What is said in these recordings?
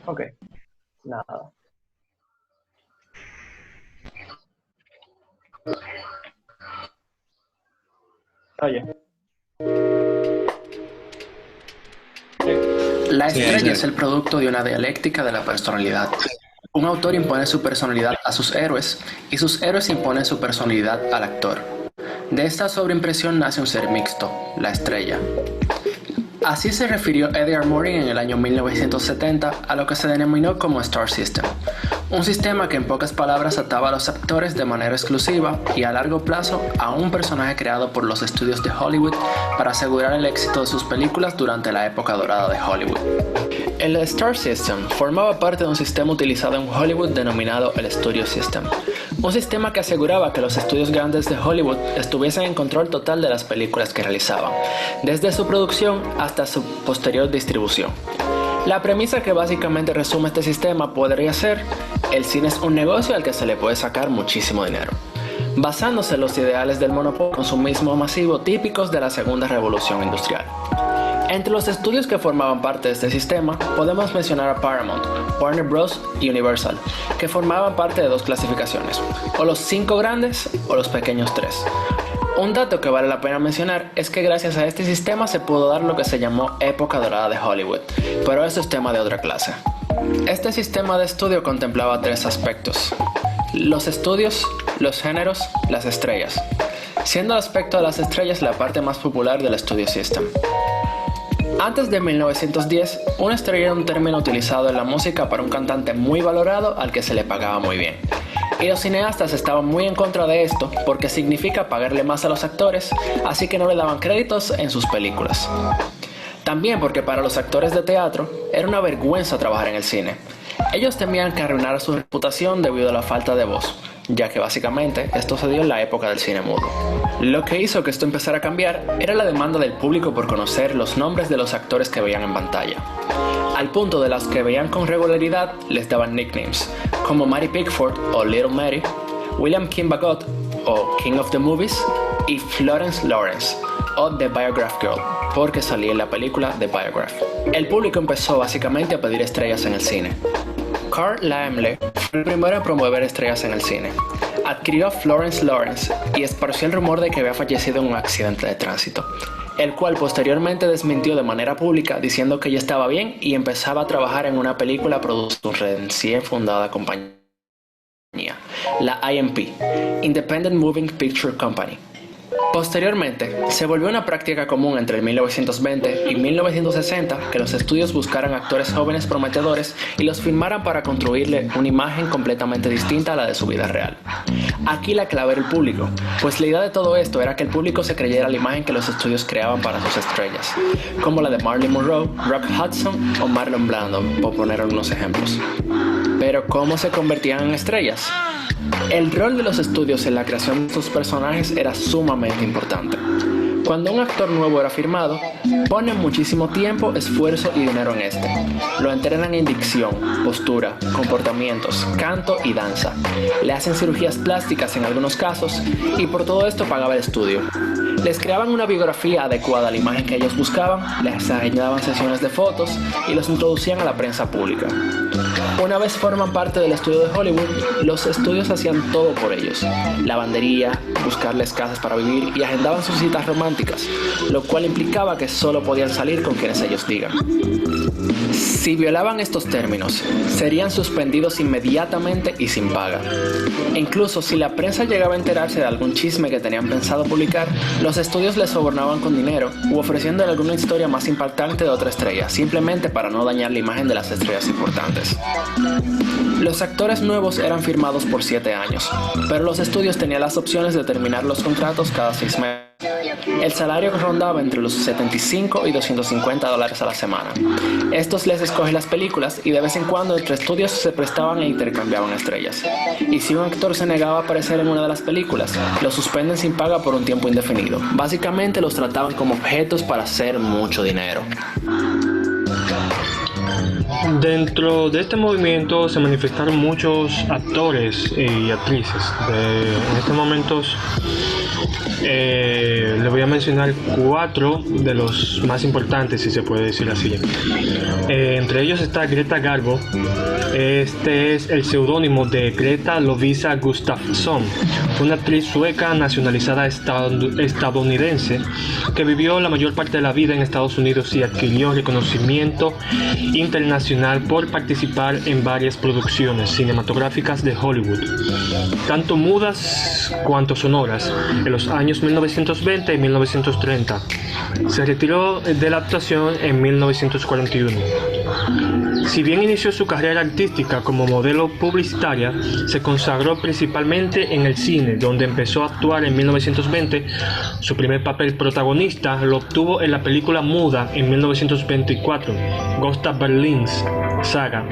Ok, nada. Oye, La Sí, ahí estrella se es el producto de una dialéctica de la personalidad. Un autor impone su personalidad a sus héroes y sus héroes imponen su personalidad al actor. De esta sobreimpresión nace un ser mixto, la estrella. Así se refirió Edgar Morin en el año 1970 a lo que se denominó como Star System, un sistema que en pocas palabras ataba a los actores de manera exclusiva y a largo plazo a un personaje creado por los estudios de Hollywood para asegurar el éxito de sus películas durante la época dorada de Hollywood. El Star System formaba parte de un sistema utilizado en Hollywood denominado el Studio System, un sistema que aseguraba que los estudios grandes de Hollywood estuviesen en control total de las películas que realizaban, desde su producción hasta su posterior distribución. La premisa que básicamente resume este sistema podría ser: el cine es un negocio al que se le puede sacar muchísimo dinero, basándose en los ideales del monopolio y consumismo masivo típicos de la segunda revolución industrial. Entre los estudios que formaban parte de este sistema, podemos mencionar a Paramount, Warner Bros. Y Universal, que formaban parte de dos clasificaciones, o los 5 grandes o los pequeños 3. Un dato que vale la pena mencionar es que gracias a este sistema se pudo dar lo que se llamó época dorada de Hollywood, pero eso es tema de otra clase. Este sistema de estudio contemplaba 3 aspectos: los estudios, los géneros, las estrellas, siendo el aspecto de las estrellas la parte más popular del Studio System. Antes de 1910, una estrella era un término utilizado en la música para un cantante muy valorado al que se le pagaba muy bien. Y los cineastas estaban muy en contra de esto porque significa pagarle más a los actores, así que no le daban créditos en sus películas. También porque para los actores de teatro era una vergüenza trabajar en el cine. Ellos temían que arruinara su reputación debido a la falta de voz, ya que básicamente esto se dio en la época del cine mudo. Lo que hizo que esto empezara a cambiar era la demanda del público por conocer los nombres de los actores que veían en pantalla, al punto de las que veían con regularidad les daban nicknames, como Mary Pickford o Little Mary, William Kimbagot o King of the Movies y Florence Lawrence o The Biograph Girl, porque salía en la película The Biograph. El público empezó básicamente a pedir estrellas en el cine. Carl Laemmle fue el primero en promover estrellas en el cine. Adquirió a Florence Lawrence y esparció el rumor de que había fallecido en un accidente de tránsito, el cual posteriormente desmintió de manera pública diciendo que ella estaba bien y empezaba a trabajar en una película producida por su recién fundada compañía, la IMP, Independent Moving Picture Company. Posteriormente, se volvió una práctica común entre el 1920 y 1960 que los estudios buscaran actores jóvenes prometedores y los filmaran para construirle una imagen completamente distinta a la de su vida real. Aquí la clave era el público, pues la idea de todo esto era que el público se creyera la imagen que los estudios creaban para sus estrellas, como la de Marilyn Monroe, Rock Hudson o Marlon Brando, por poner algunos ejemplos. Pero ¿cómo se convertían en estrellas? El rol de los estudios en la creación de sus personajes era sumamente importante. Cuando un actor nuevo era firmado, ponen muchísimo tiempo, esfuerzo y dinero en este. Lo entrenan en dicción, postura, comportamientos, canto y danza. Le hacen cirugías plásticas en algunos casos y por todo esto pagaba el estudio. Les creaban una biografía adecuada a la imagen que ellos buscaban, les agendaban sesiones de fotos y los introducían a la prensa pública. Una vez forman parte del estudio de Hollywood, los estudios hacían todo por ellos: lavandería, buscarles casas para vivir y agendaban sus citas románticas, lo cual implicaba que solo podían salir con quienes ellos digan. Si violaban estos términos, serían suspendidos inmediatamente y sin paga. E incluso si la prensa llegaba a enterarse de algún chisme que tenían pensado publicar, los estudios les sobornaban con dinero u ofreciéndole alguna historia más impactante de otra estrella, simplemente para no dañar la imagen de las estrellas importantes. Los actores nuevos eran firmados por 7 años, pero los estudios tenían las opciones de terminar los contratos cada 6 meses. El salario rondaba entre los $75 y $250 a la semana. Estos les escogen las películas y de vez en cuando entre estudios se prestaban e intercambiaban estrellas. Y si un actor se negaba a aparecer en una de las películas, los suspenden sin paga por un tiempo indefinido. Básicamente los trataban como objetos para hacer mucho dinero. Dentro de este movimiento se manifestaron muchos actores y actrices. En estos momentos le voy a mencionar 4 de los más importantes, si se puede decir así. Entre ellos está Greta Garbo. Este es el seudónimo de Greta Lovisa Gustafsson, una actriz sueca nacionalizada estadounidense que vivió la mayor parte de la vida en Estados Unidos y adquirió reconocimiento internacional por participar en varias producciones cinematográficas de Hollywood, tanto mudas cuanto sonoras, en los años 1920 y 1930. Se retiró de la actuación en 1941. Si bien inició su carrera artística como modelo publicitaria, se consagró principalmente en el cine, donde empezó a actuar en 1920. Su primer papel protagonista lo obtuvo en la película muda en 1924, Gustav Berlins Saga,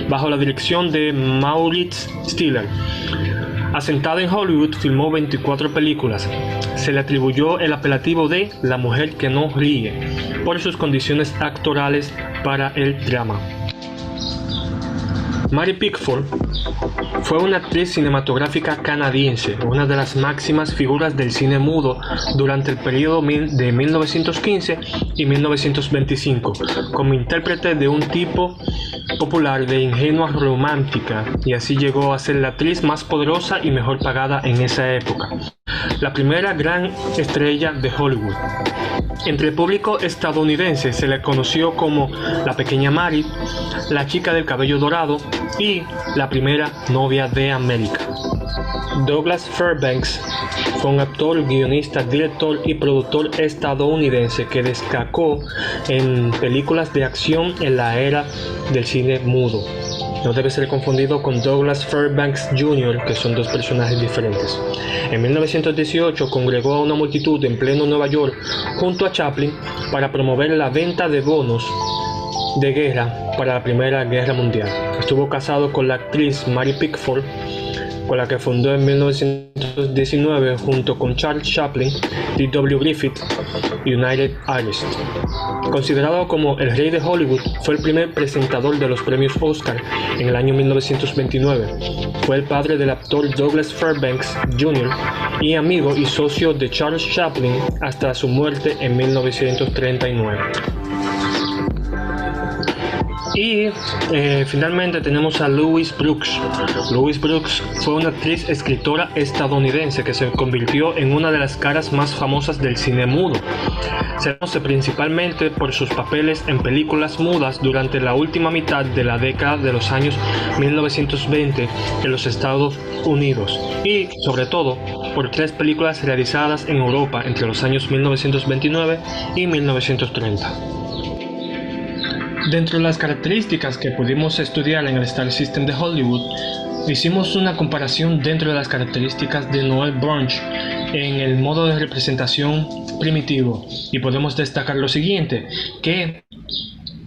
bajo la dirección de Maurits Stiller. Asentada en Hollywood, filmó 24 películas. Se le atribuyó el apelativo de "la mujer que no ríe" por sus condiciones actorales para el drama. Mary Pickford fue una actriz cinematográfica canadiense, una de las máximas figuras del cine mudo durante el periodo de 1915 y 1925, como intérprete de un tipo popular de ingenua romántica, y así llegó a ser la actriz más poderosa y mejor pagada en esa época, la primera gran estrella de Hollywood. Entre el público estadounidense se le conoció como la pequeña Mary, la chica del cabello dorado y la primera novia de América. Douglas Fairbanks fue un actor, guionista, director y productor estadounidense que destacó en películas de acción en la era del cine mudo. No debe ser confundido con Douglas Fairbanks Jr., que son dos personajes diferentes. En 1918 congregó a una multitud en pleno Nueva York junto a Chaplin para promover la venta de bonos de guerra para la Primera Guerra Mundial. Estuvo casado con la actriz Mary Pickford, con la que fundó en 1919 junto con Charles Chaplin, D.W. Griffith y United Artists. Considerado como el rey de Hollywood, fue el primer presentador de los premios Oscar en el año 1929. Fue el padre del actor Douglas Fairbanks Jr. y amigo y socio de Charles Chaplin hasta su muerte en 1939. Y finalmente tenemos a Louise Brooks. Louise Brooks fue una actriz escritora estadounidense que se convirtió en una de las caras más famosas del cine mudo. Se conoce principalmente por sus papeles en películas mudas durante la última mitad de la década de los años 1920 en los Estados Unidos y, sobre todo, por 3 películas realizadas en Europa entre los años 1929 y 1930. Dentro de las características que pudimos estudiar en el Star System de Hollywood, hicimos una comparación dentro de las características de Noel Bunch en el modo de representación primitivo, y podemos destacar lo siguiente, que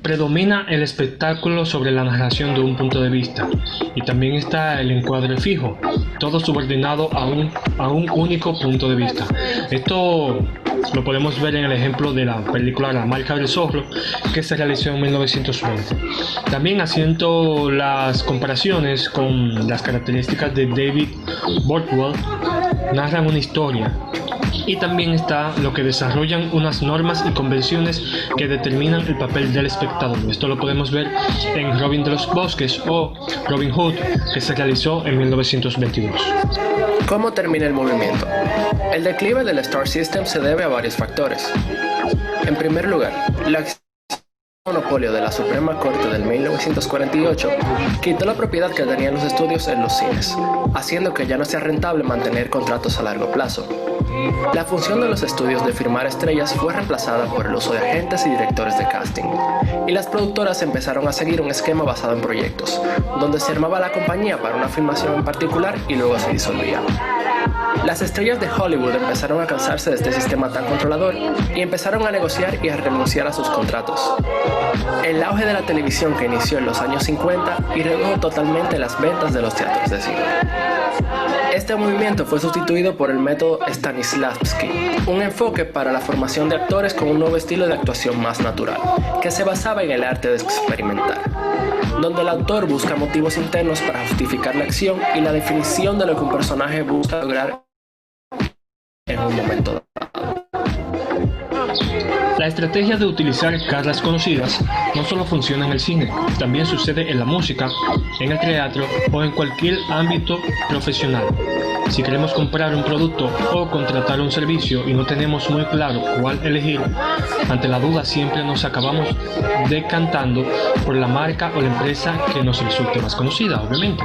predomina el espectáculo sobre la narración de un punto de vista, y también está el encuadre fijo, todo subordinado a un único punto de vista. Esto lo podemos ver en el ejemplo de la película La marca del zorro, que se realizó en 1920. También haciendo las comparaciones con las características de David Bordwell, narran una historia. Y también está lo que desarrollan unas normas y convenciones que determinan el papel del espectador. Esto lo podemos ver en Robin de los Bosques o Robin Hood, que se realizó en 1922. ¿Cómo termina el movimiento? El declive del Star System se debe a varios factores. En primer lugar, la monopolio de la Suprema Corte del 1948 quitó la propiedad que tenían los estudios en los cines, haciendo que ya no sea rentable mantener contratos a largo plazo. La función de los estudios de firmar estrellas fue reemplazada por el uso de agentes y directores de casting, y las productoras empezaron a seguir un esquema basado en proyectos, donde se armaba la compañía para una filmación en particular y luego se disolvía. Las estrellas de Hollywood empezaron a cansarse de este sistema tan controlador y empezaron a negociar y a renunciar a sus contratos. El auge de la televisión que inició en los años 50 y redujo totalmente las ventas de los teatros de cine. Este movimiento fue sustituido por el método Stanislavski, un enfoque para la formación de actores con un nuevo estilo de actuación más natural, que se basaba en el arte de experimentar, donde el autor busca motivos internos para justificar la acción y la definición de lo que un personaje busca lograr en un momento dado. La estrategia de utilizar caras conocidas no solo funciona en el cine, también sucede en la música, en el teatro o en cualquier ámbito profesional. Si queremos comprar un producto o contratar un servicio y no tenemos muy claro cuál elegir, ante la duda siempre nos acabamos decantando por la marca o la empresa que nos resulte más conocida, obviamente.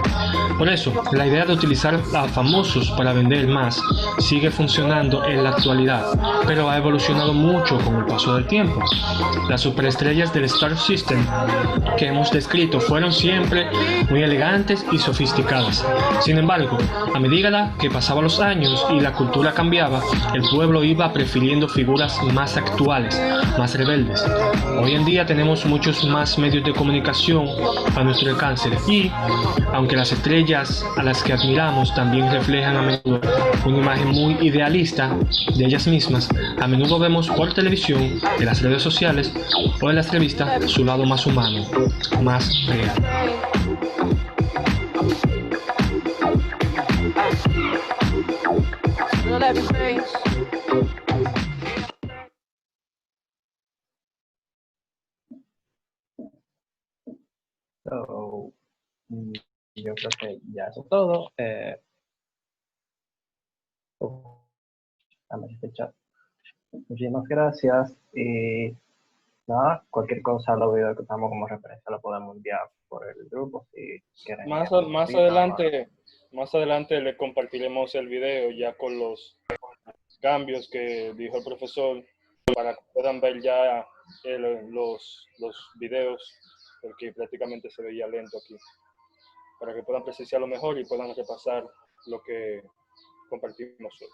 Por eso, la idea de utilizar a famosos para vender más sigue funcionando en la actualidad, pero ha evolucionado mucho con el paso del tiempo. Las superestrellas del Star System que hemos descrito fueron siempre muy elegantes y sofisticadas. Sin embargo, a medida que pasaban los años y la cultura cambiaba, el pueblo iba prefiriendo figuras más actuales, más rebeldes. Hoy en día tenemos muchos más medios de comunicación a nuestro alcance y, aunque las estrellas a las que admiramos también reflejan a menudo una imagen muy idealista de ellas mismas, a menudo vemos por televisión, en las redes sociales o en las revistas su lado más humano, más real. So, yo creo que ya eso es todo. Dame este chat. Muchísimas gracias. Y nada, cualquier cosa, los videos que usamos como referencia lo podemos enviar por el grupo si quieren. Más adelante le compartiremos el video ya con los cambios que dijo el profesor para que puedan ver ya los videos, porque prácticamente se veía lento aquí, para que puedan presenciarlo mejor y puedan repasar lo que compartimos hoy.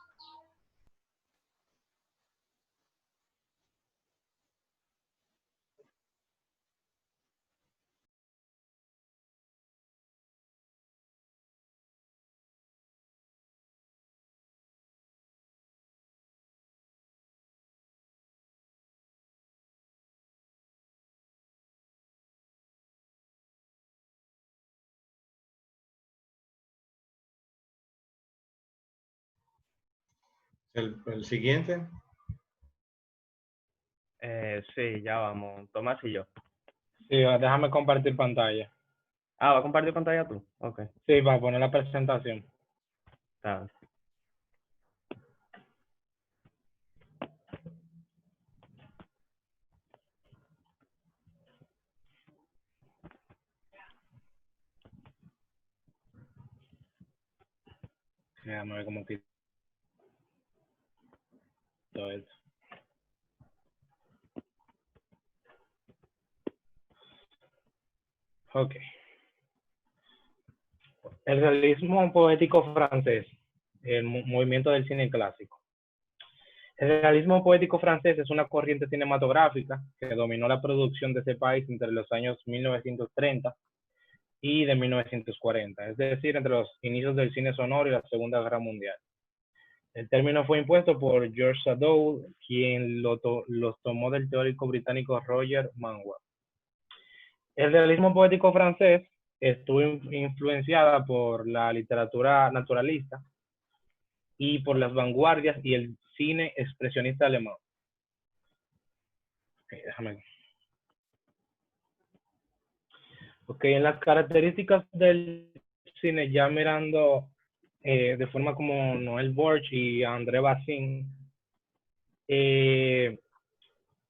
El siguiente. Sí, ya vamos. Tomás y yo. Sí, déjame compartir pantalla. Ah, ¿va a compartir pantalla tú? Ok. Sí, para poner la presentación. Está. Déjame ver cómo quito esto. Ok. El realismo poético francés, el movimiento del cine clásico. El realismo poético francés es una corriente cinematográfica que dominó la producción de ese país entre los años 1930 y de 1940, es decir, entre los inicios del cine sonoro y la Segunda Guerra Mundial. El término fue impuesto por George Sadaou, quien los tomó del teórico británico Roger Manwell. El realismo poético francés estuvo influenciada por la literatura naturalista y por las vanguardias y el cine expresionista alemán. Okay, déjame ver. Ok, en las características del cine, ya mirando de forma como Noel Borch y André Bazin, en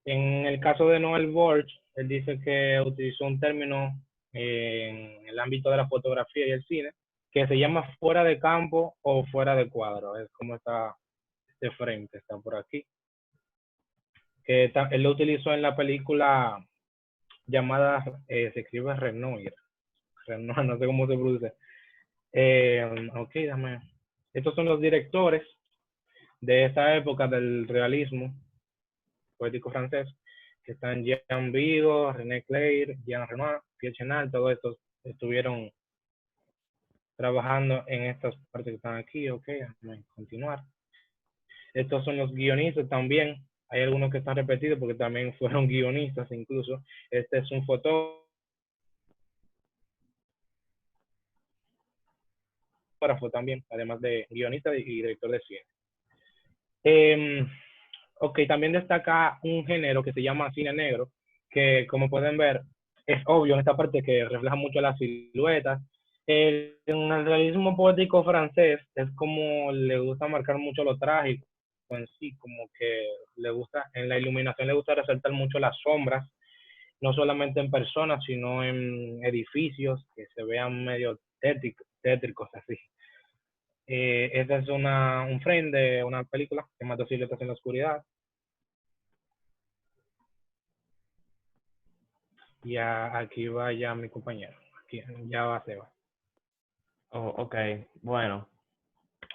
el caso de Noel Borch, él dice que utilizó un término en el ámbito de la fotografía y el cine que se llama fuera de campo o fuera de cuadro. Es como está este frame que está por aquí. Que él lo utilizó en la película llamada, se escribe Renoir, no sé cómo se produce. Ok, dame. Estos son los directores de esta época del realismo poético francés, que están Jean Vigo, René Clair, Jean Renoir, Pierre Chenal, todos estos estuvieron trabajando en estas partes que están aquí. Ok, déjame continuar. Estos son los guionistas también. Hay algunos que están repetidos porque también fueron guionistas incluso. Este es un fotógrafo también, además de guionista y director de cine. Ok, también destaca un género que se llama cine negro, que como pueden ver, es obvio en esta parte que refleja mucho las siluetas. En el realismo poético francés es como le gusta marcar mucho lo trágico en sí, como que le gusta, en la iluminación le gusta resaltar mucho las sombras, no solamente en personas, sino en edificios que se vean medio tétricos así. Esta es un frame de una película que se llama Dos siluetas en la oscuridad. Ya aquí va ya mi compañero. Aquí ya va Seba. Oh, ok, bueno.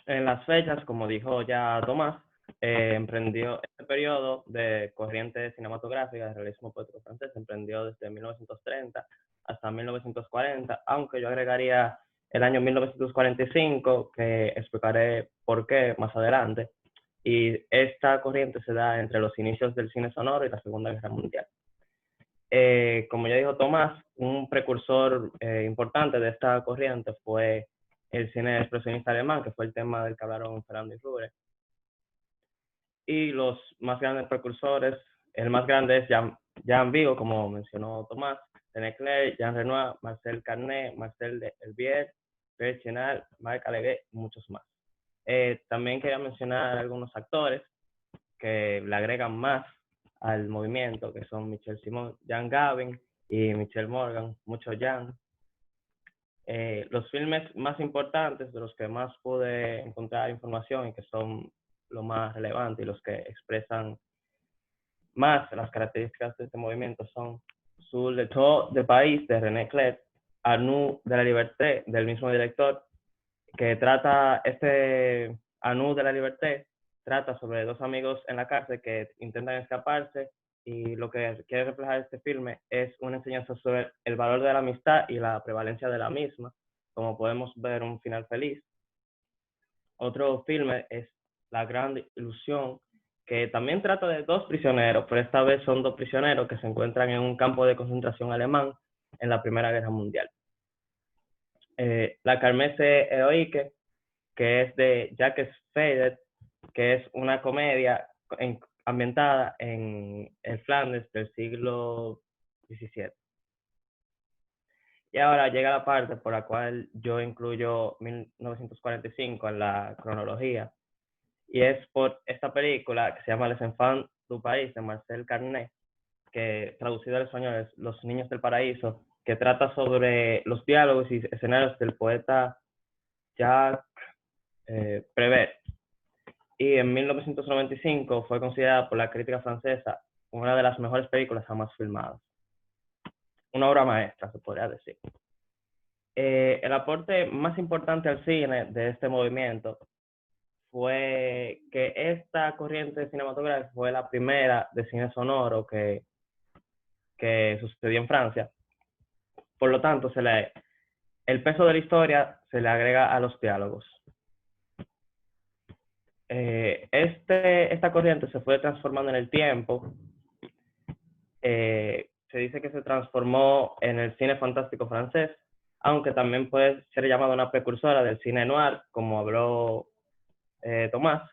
En las fechas, como dijo ya Tomás, emprendió este periodo de corriente cinematográfica de realismo poético francés, emprendió desde 1930 hasta 1940, aunque yo agregaría el año 1945, que explicaré por qué más adelante. Y esta corriente se da entre los inicios del cine sonoro y la Segunda Guerra Mundial. Como ya dijo Tomás, un precursor importante de esta corriente fue el cine expresionista alemán, que fue el tema del que hablaron Fernando y Rubén. Y los más grandes precursores, el más grande es Jean Vigo, como mencionó Tomás, René Clair, Jean Renoir, Marcel Carné, Marcel Hervier, Pierre Chenal, Marc Alleguet y muchos más. También quería mencionar algunos actores que le agregan más al movimiento, que son Michel Simon, Jean Gabin y Michel Morgan, mucho Jean. Los filmes más importantes, de los que más pude encontrar información y que son lo más relevante y los que expresan más las características de este movimiento son Sur de Todo de País, de René Clair, A nous de la Liberté, del mismo director, que trata A nous de la Liberté, trata sobre dos amigos en la cárcel que intentan escaparse, y lo que quiere reflejar este filme es una enseñanza sobre el valor de la amistad y la prevalencia de la misma, como podemos ver un final feliz. Otro filme es La Gran Ilusión, que también trata de dos prisioneros, pero esta vez son dos prisioneros que se encuentran en un campo de concentración alemán en la Primera Guerra Mundial. La Kermesse Heroique, que es de Jacques Feydet, que es una comedia ambientada en el Flandes del siglo XVII. Y ahora llega la parte por la cual yo incluyo 1945 en la cronología, y es por esta película que se llama Les Enfants du País, de Marcel Carné, que traducido al español es Los Niños del Paraíso, que trata sobre los diálogos y escenarios del poeta Jacques Prévert. Y en 1995 fue considerada por la crítica francesa una de las mejores películas jamás filmadas. Una obra maestra, se podría decir. El aporte más importante al cine de este movimiento fue que esta corriente cinematográfica fue la primera de cine sonoro que sucedió en Francia. Por lo tanto, el peso de la historia se le agrega a los diálogos. Esta corriente se fue transformando en el tiempo. Se dice que se transformó en el cine fantástico francés, aunque también puede ser llamada una precursora del cine noir, como habló Tomás,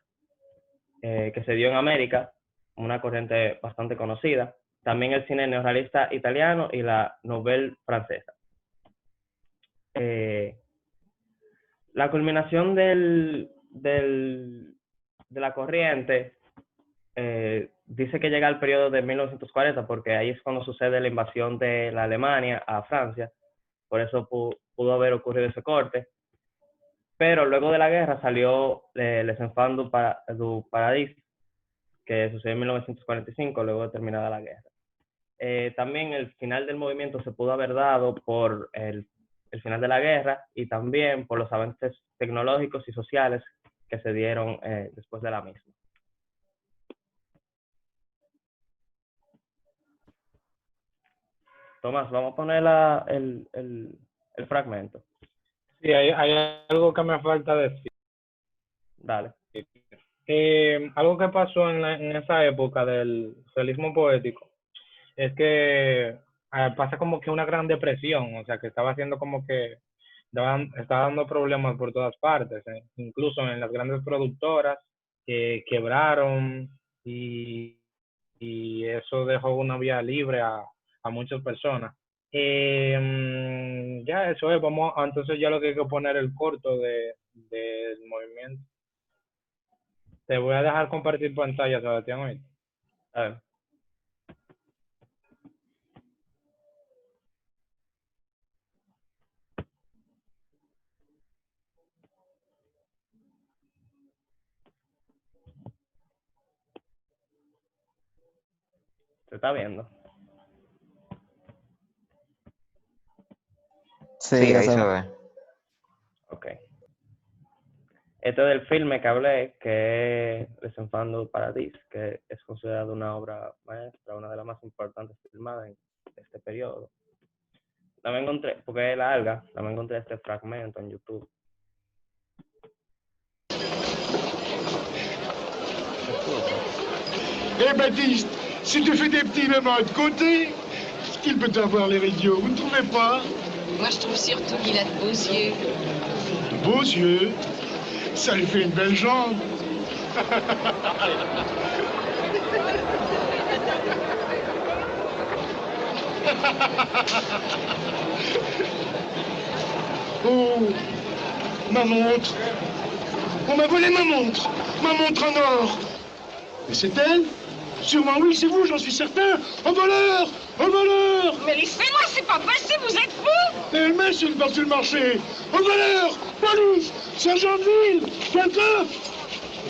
que se dio en América, una corriente bastante conocida. También el cine neorrealista italiano y la nouvelle francesa. La culminación de la corriente dice que llega al periodo de 1940, porque ahí es cuando sucede la invasión de la Alemania a Francia, por eso pudo haber ocurrido ese corte. Pero luego de la guerra salió Les Enfants du Paradis, que sucedió en 1945, luego de terminada la guerra. También el final del movimiento se pudo haber dado por el final de la guerra, y también por los avances tecnológicos y sociales que se dieron después de la misma. Tomás, vamos a poner el fragmento. Sí, hay algo que me falta decir. Dale. Algo que pasó en esa época del realismo poético es que pasa como que una gran depresión, o sea, que estaba haciendo como que estaba dando problemas por todas partes, incluso en las grandes productoras que quebraron, y, y eso dejó una vía libre a muchas personas. Ya eso es, entonces ya lo que hay que poner el corto del movimiento. Te voy a dejar compartir pantalla, Sebastián, hoy. A ver. ¿Se está viendo? Sí, ahí se ve. Ok. Esto del filme que hablé, que es Desenfando Paradis, que es considerado una obra maestra, una de las más importantes filmadas en este periodo. La me encontré, porque es larga, la me encontré este fragmento en YouTube. Eh Baptiste, si tu fais des petits moments de côté, qu'il peut avoir les radios, vous ne trouvez pas? Moi, je trouve surtout qu'il a de beaux yeux. De beaux yeux? Ça lui fait une belle jambe. Oh, ma montre. On m'a volé ma montre en or. Mais c'est elle? Sûrement oui, c'est vous, j'en suis certain. Un voleur! Un voleur! Mais laissez-moi, c'est pas possible, vous êtes fous! Et elle met sur une partie du marché. Un voleur! Police! Sergent de ville! Quelqu'un!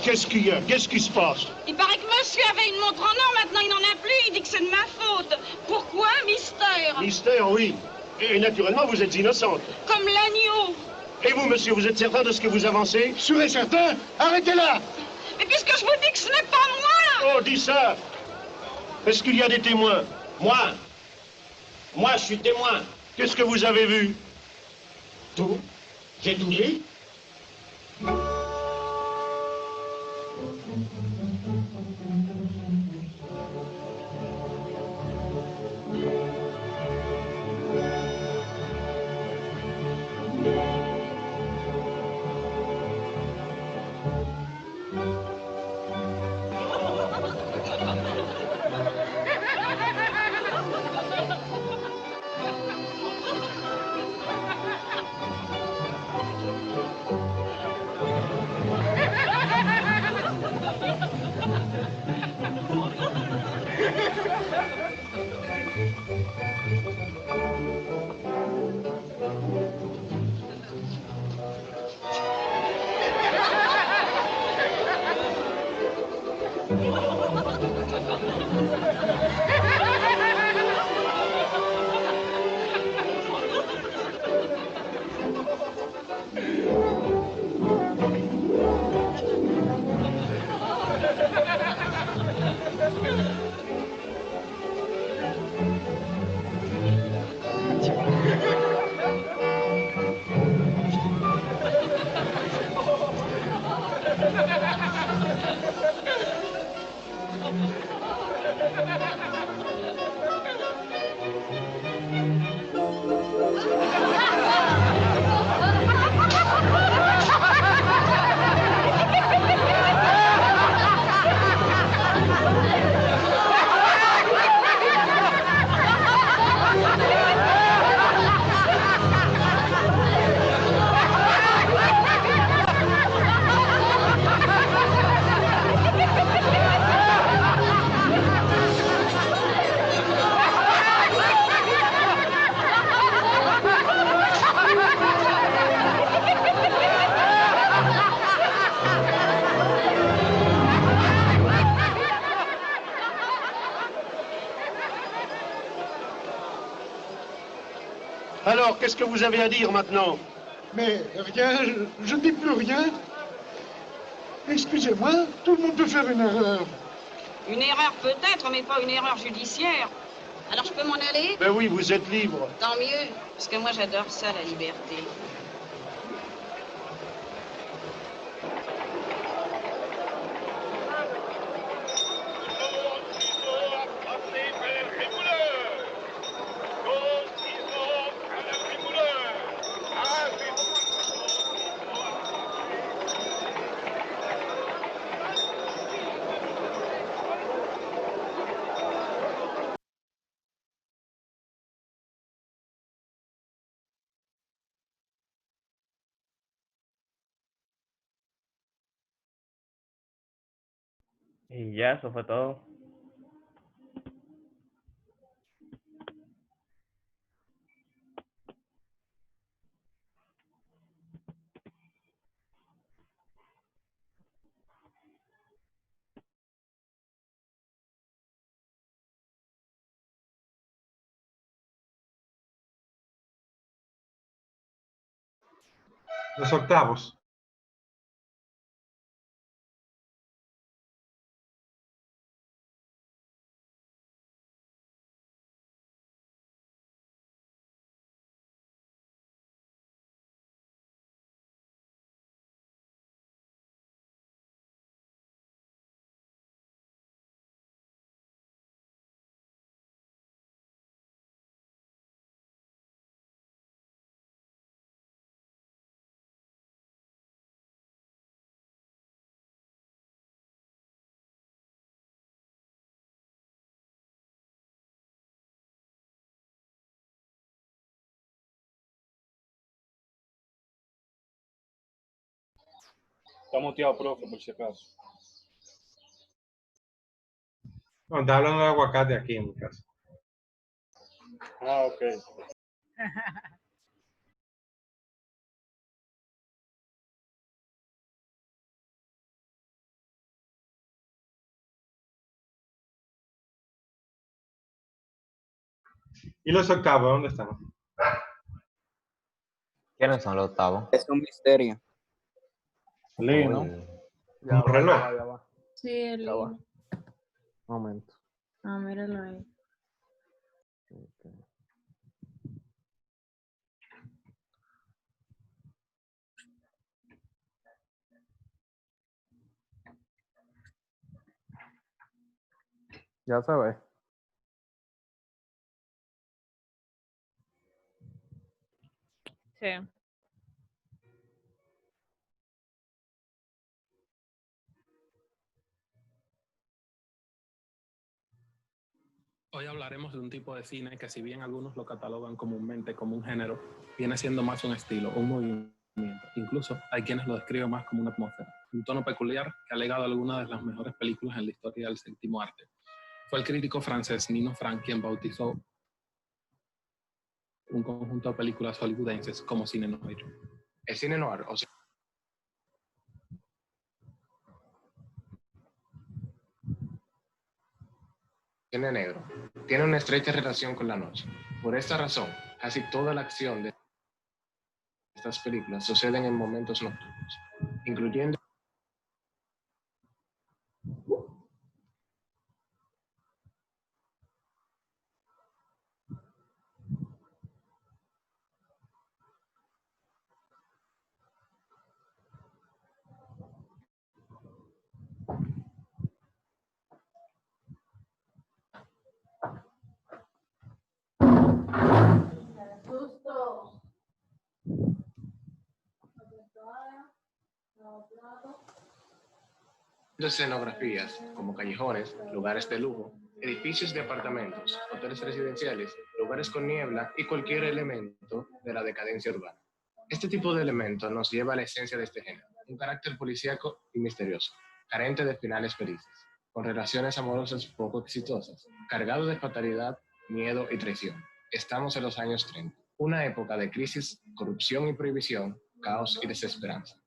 Qu'est-ce qu'il y a? Qu'est-ce qui se passe? Il paraît que monsieur avait une montre en or, maintenant il n'en a plus, il dit que c'est de ma faute. Pourquoi? Mystère. Mystère, oui. Et naturellement, vous êtes innocente. Comme l'agneau. Et vous, monsieur, vous êtes certain de ce que vous avancez? Sûr et certain? Arrêtez-la! Mais puisque je vous dis que ce n'est pas moi! Oh, dis ça! Est-ce qu'il y a des témoins? Moi? Moi, je suis témoin. Qu'est-ce que vous avez vu? Tout. J'ai tout vu. Alors, qu'est-ce que vous avez à dire maintenant? Mais rien, je ne dis plus rien. Excusez-moi, tout le monde peut faire une erreur. Une erreur peut-être, mais pas une erreur judiciaire. Alors je peux m'en aller? Ben oui, vous êtes libre. Tant mieux, parce que moi j'adore ça, la liberté. Y ya, eso fue todo. Los octavos. Está muteado, profe, por si acaso. No, está hablando de aguacate aquí en mi casa. Ah, ok. ¿Y los octavos dónde están? ¿Quiénes son los octavos? Es un misterio. Lino. Uy, Un reloj. Ya va. Sí, el Ya va. Lino. Momento. Ah, míralo ahí. Ok. Ya se ve. Sí. Hoy hablaremos de un tipo de cine que, si bien algunos lo catalogan comúnmente como un género, viene siendo más un estilo, un movimiento. Incluso hay quienes lo describen más como una atmósfera, un tono peculiar que ha legado algunas de las mejores películas en la historia del séptimo arte. Fue el crítico francés Nino Frank quien bautizó un conjunto de películas hollywoodenses como cine noir. El cine noir, o sea, cine negro, tiene una estrecha relación con la noche. Por esta razón, casi toda la acción de estas películas suceden en momentos nocturnos, incluyendo escenografías como callejones, lugares de lujo, edificios de apartamentos, hoteles residenciales, lugares con niebla y cualquier elemento de la decadencia urbana. Este tipo de elemento nos lleva a la esencia de este género, un carácter policíaco y misterioso, carente de finales felices, con relaciones amorosas poco exitosas, cargado de fatalidad, miedo y traición. Estamos en los años 30, una época de crisis, corrupción y prohibición, caos y desesperanza.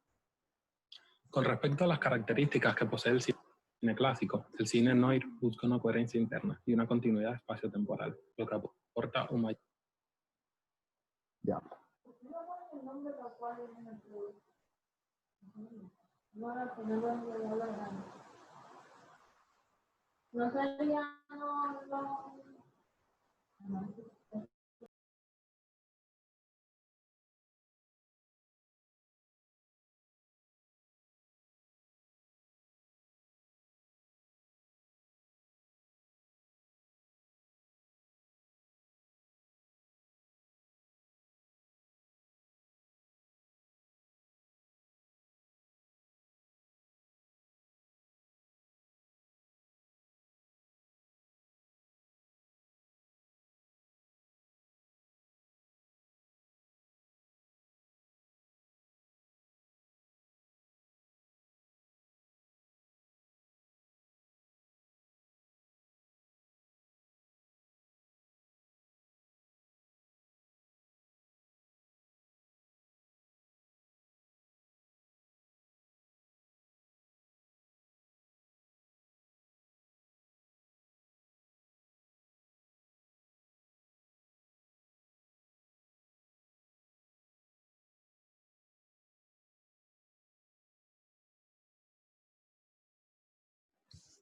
Con respecto a las características que posee el cine clásico, el cine noir busca una coherencia interna y una continuidad espacio-temporal, lo que aporta un mayor... Ya. No sería,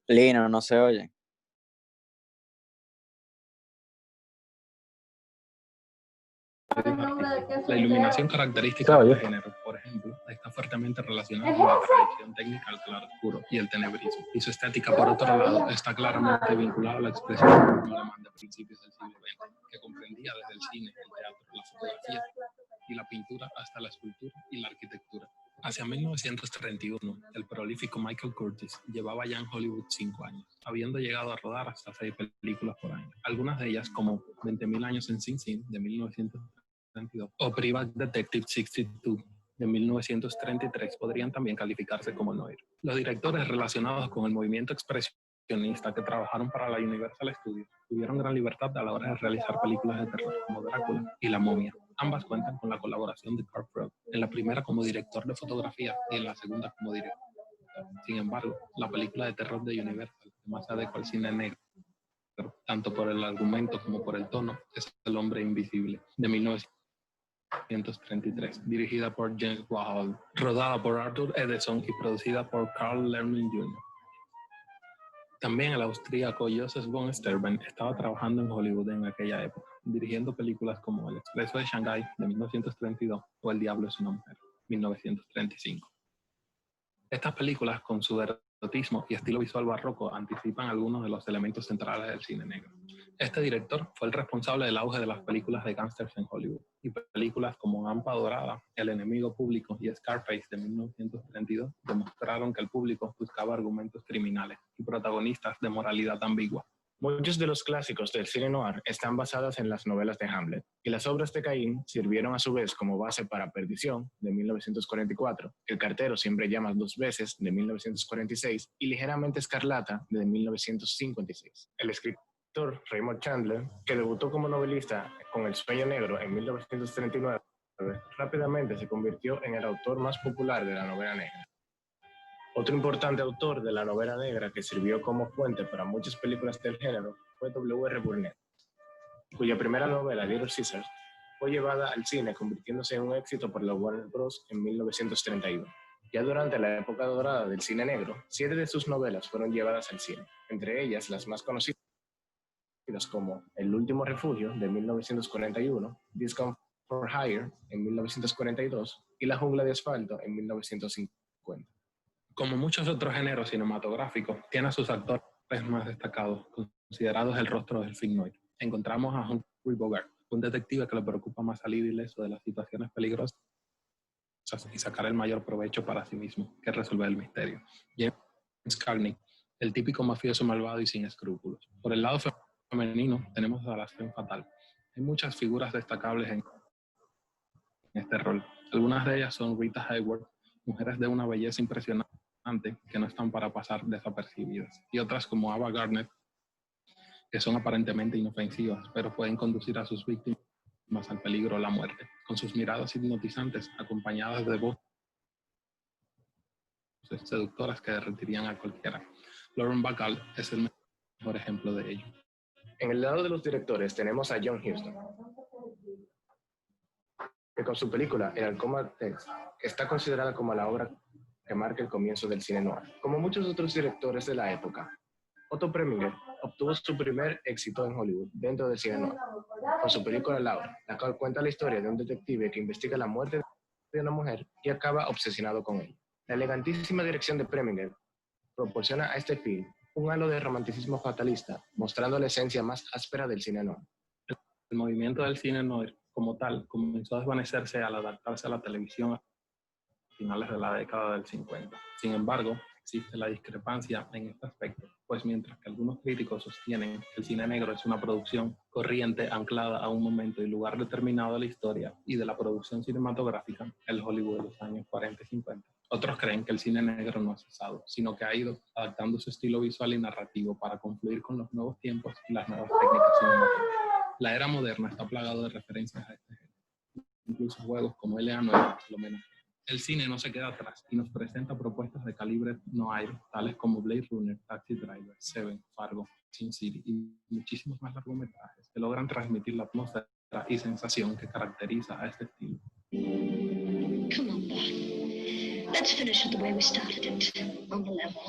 Lino, no se oye. La iluminación característica de este género, por ejemplo, está fuertemente relacionada con la tradición técnica al claroscuro y el tenebrismo, y su estética, por otro lado, está claramente vinculada a la expresión alemán de principios del siglo XX, que comprendía desde el cine, el teatro, la fotografía y la pintura hasta la escultura y la arquitectura. Hacia 1931, el prolífico Michael Curtiz llevaba ya en Hollywood 5 años, habiendo llegado a rodar hasta 6 películas por año. Algunas de ellas, como 20.000 años en Sing Sing, de 1932, o Private Detective 62, de 1933, podrían también calificarse como noir. Los directores relacionados con el movimiento expresionista que trabajaron para la Universal Studios tuvieron gran libertad a la hora de realizar películas de terror como Drácula y La Momia. Ambas cuentan con la colaboración de Carl Freud, en la primera como director de fotografía y en la segunda como director. Sin embargo, la película de terror de Universal, que más se adecua al cine negro, tanto por el argumento como por el tono, es El hombre invisible, de 1933, dirigida por James Whale, rodada por Arthur Edison y producida por Carl Laemmle Jr. También el austríaco Joseph von Steuben estaba trabajando en Hollywood en aquella época, dirigiendo películas como El expreso de Shanghái, de 1932, o El diablo es una mujer, 1935. Estas películas, con su erotismo y estilo visual barroco, anticipan algunos de los elementos centrales del cine negro. Este director fue el responsable del auge de las películas de gángsters en Hollywood, y películas como Hampa Dorada, El enemigo público y Scarface de 1932 demostraron que el público buscaba argumentos criminales y protagonistas de moralidad ambigua. Muchos de los clásicos del cine noir están basados en las novelas de Hamlet, y las obras de Caín sirvieron a su vez como base para Perdición, de 1944, El cartero siempre llama 2 veces, de 1946, y Ligeramente escarlata, de 1956. El escritor Raymond Chandler, que debutó como novelista con El sueño negro en 1939, rápidamente se convirtió en el autor más popular de la novela negra. Otro importante autor de la novela negra que sirvió como fuente para muchas películas del género fue W.R. Burnett, cuya primera novela, Little Caesars, fue llevada al cine convirtiéndose en un éxito por la Warner Bros. En 1931. Ya durante la época dorada del cine negro, 7 de sus novelas fueron llevadas al cine, entre ellas las más conocidas como El último refugio, de 1941, Discount for Hire, en 1942, y La jungla de asfalto, en 1950. Como muchos otros géneros cinematográficos, tiene a sus actores más destacados, considerados el rostro del film noir. Encontramos a Humphrey Bogart, un detective que le preocupa más salir ileso de las situaciones peligrosas y sacar el mayor provecho para sí mismo que resolver el misterio. James Cagney, el típico mafioso malvado y sin escrúpulos. Por el lado femenino tenemos a la femme fatale. Hay muchas figuras destacables en este rol. Algunas de ellas son Rita Hayworth, mujeres de una belleza impresionante que no están para pasar desapercibidas, y otras como Ava Gardner, que son aparentemente inofensivas, pero pueden conducir a sus víctimas al peligro o la muerte, con sus miradas hipnotizantes acompañadas de voces seductoras que derretirían a cualquiera. Lauren Bacall es el mejor ejemplo de ello. En el lado de los directores tenemos a John Huston, que con su película El Halcón Tex está considerada como la obra que marca el comienzo del cine noir. Como muchos otros directores de la época, Otto Preminger obtuvo su primer éxito en Hollywood dentro del cine noir, con su película Laura, la cual cuenta la historia de un detective que investiga la muerte de una mujer y acaba obsesionado con ella. La elegantísima dirección de Preminger proporciona a este film un halo de romanticismo fatalista, mostrando la esencia más áspera del cine noir. El movimiento del cine noir, como tal, comenzó a desvanecerse al adaptarse a la televisión a finales de la década del 50. Sin embargo, existe la discrepancia en este aspecto, pues mientras que algunos críticos sostienen que el cine negro es una producción corriente anclada a un momento y lugar determinado de la historia y de la producción cinematográfica, el Hollywood de los años 40 y 50, otros creen que el cine negro no ha cesado, sino que ha ido adaptando su estilo visual y narrativo para confluir con los nuevos tiempos y las nuevas técnicas cinematográficas. La era moderna está plagada de referencias a este género, incluso juegos como L.A. lo menos. El cine no se queda atrás y nos presenta propuestas de calibre noir, tales como Blade Runner, Taxi Driver, Seven, Fargo, Sin City y muchísimos más largometrajes que logran transmitir la atmósfera y sensación que caracteriza a este estilo. Come on, Bob. Let's finish it the way we started it, on the level.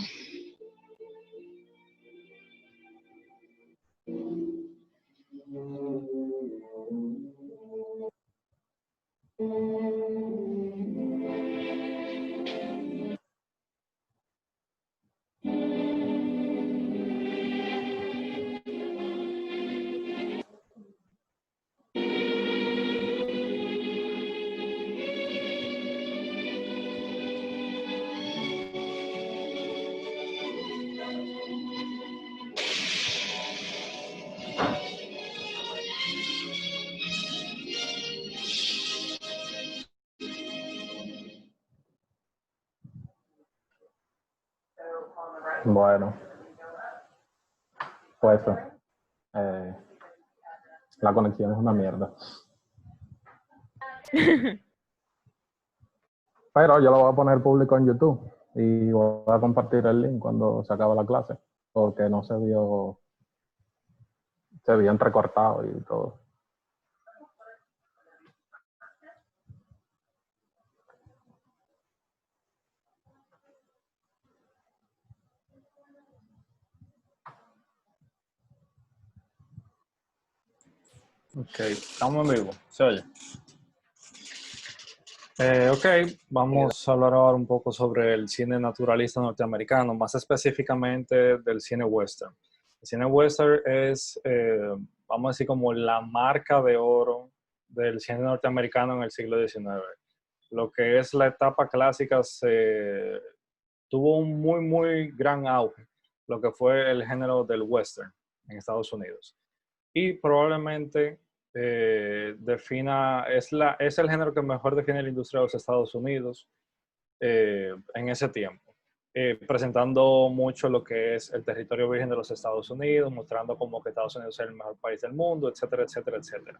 Bueno, pues la conexión es una mierda. Pero yo lo voy a poner público en YouTube y voy a compartir el link cuando se acabe la clase, porque no se vio entrecortado y todo. Ok, estamos en vivo, se oye. Ok, vamos a hablar ahora un poco sobre el cine naturalista norteamericano, más específicamente del cine western. El cine western es, vamos a decir, como la marca de oro del cine norteamericano en el siglo XIX. Lo que es la etapa clásica tuvo un muy gran auge, lo que fue el género del western en Estados Unidos. Y probablemente es el género que mejor define la industria de los Estados Unidos en ese tiempo, presentando mucho lo que es el territorio virgen de los Estados Unidos, mostrando como que Estados Unidos es el mejor país del mundo, etcétera, etcétera, etcétera.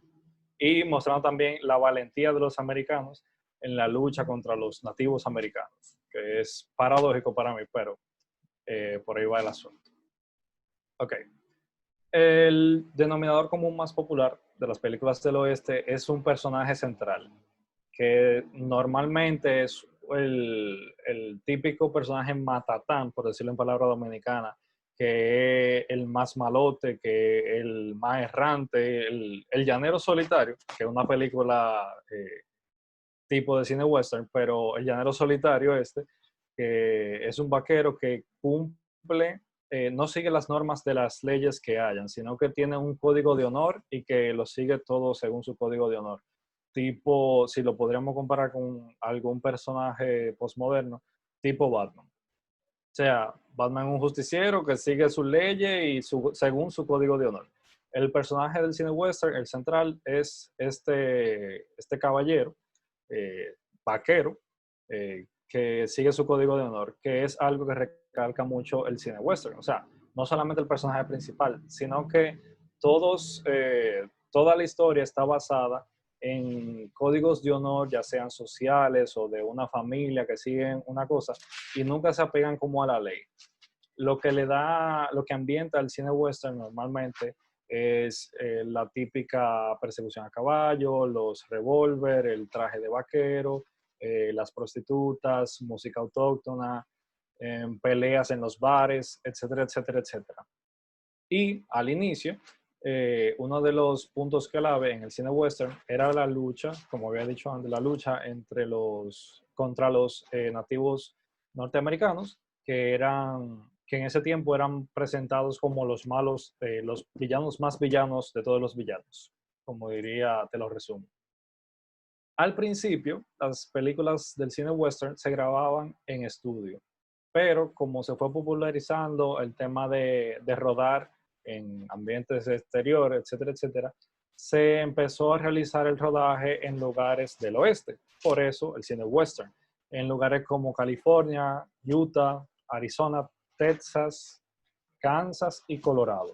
Y mostrando también la valentía de los americanos en la lucha contra los nativos americanos, que es paradójico para mí, pero por ahí va el asunto. Ok. El denominador común más popular de las películas del oeste es un personaje central, que normalmente es el típico personaje matatán, por decirlo en palabra dominicana, que es el más malote, que es el más errante, el llanero solitario, que es una película tipo de cine western, pero el llanero solitario que es un vaquero que cumple, no sigue las normas de las leyes que hayan, sino que tiene un código de honor y que lo sigue todo según su código de honor. Tipo, si lo podríamos comparar con algún personaje postmoderno, tipo Batman. O sea, Batman es un justiciero que sigue sus leyes y según su código de honor. El personaje del cine western, el central, es este caballero, vaquero, que sigue su código de honor, que es algo que recalca mucho el cine western. O sea, no solamente el personaje principal, sino que toda la historia está basada en códigos de honor, ya sean sociales o de una familia que siguen una cosa, y nunca se apegan como a la ley. Lo que ambienta el cine western normalmente es la típica persecución a caballo, los revólver, el traje de vaquero, las prostitutas, música autóctona, peleas en los bares, etcétera, etcétera, etcétera. Y al inicio, uno de los puntos clave en el cine western era la lucha, como había dicho antes, la lucha contra los nativos norteamericanos, que en ese tiempo eran presentados como los malos, los villanos más villanos de todos los villanos, como diría, te lo resumo. Al principio, las películas del cine western se grababan en estudio, pero como se fue popularizando el tema de rodar en ambientes exteriores, etcétera, etcétera, se empezó a realizar el rodaje en lugares del oeste. Por eso el cine western, en lugares como California, Utah, Arizona, Texas, Kansas y Colorado,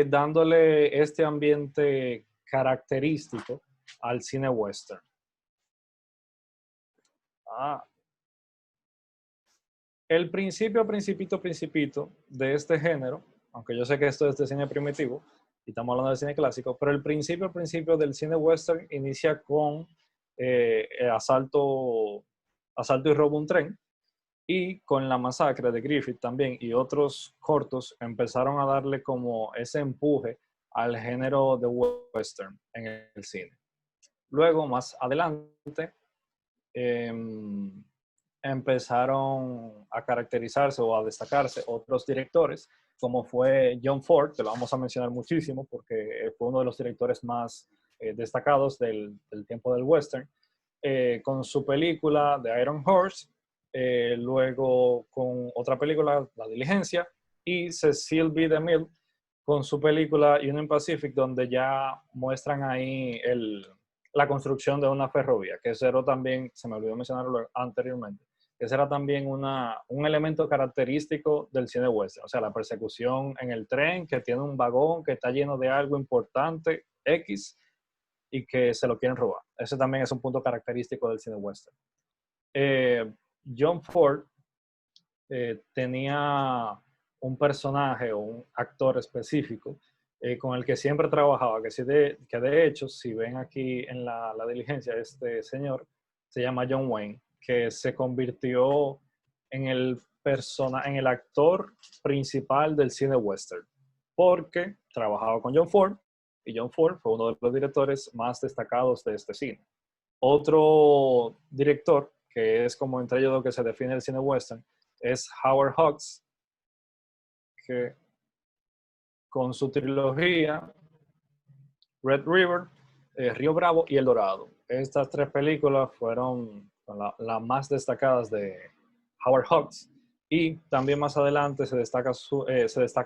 dándole este ambiente característico al cine western. El principito de este género, aunque yo sé que esto es de cine primitivo y estamos hablando de cine clásico, pero el principio del cine western inicia con asalto y robo a un tren, y con La Masacre de Griffith también y otros cortos empezaron a darle como ese empuje al género de western en el cine. Luego, más adelante, empezaron a caracterizarse o a destacarse otros directores, como fue John Ford, que lo vamos a mencionar muchísimo porque fue uno de los directores más destacados del tiempo del western, con su película The Iron Horse, luego con otra película, La Diligencia, y Cecil B. DeMille con su película Union Pacific, donde ya muestran ahí la construcción de una ferrovía, que eso también, se me olvidó mencionarlo anteriormente, que ese era también un elemento característico del cine western. O sea, la persecución en el tren, que tiene un vagón que está lleno de algo importante, X, y que se lo quieren robar. Ese también es un punto característico del cine western. John Ford tenía un personaje o un actor específico con el que siempre trabajaba, que de hecho, si ven aquí en la diligencia, este señor se llama John Wayne, que se convirtió en el actor principal del cine western, porque trabajaba con John Ford, y John Ford fue uno de los directores más destacados de este cine. Otro director, que es como entre ellos lo que se define el cine western, es Howard Hawks, que con su trilogía Red River, Río Bravo y El Dorado. Estas 3 películas fueron las más destacadas de Howard Hawks. Y también más adelante se destaca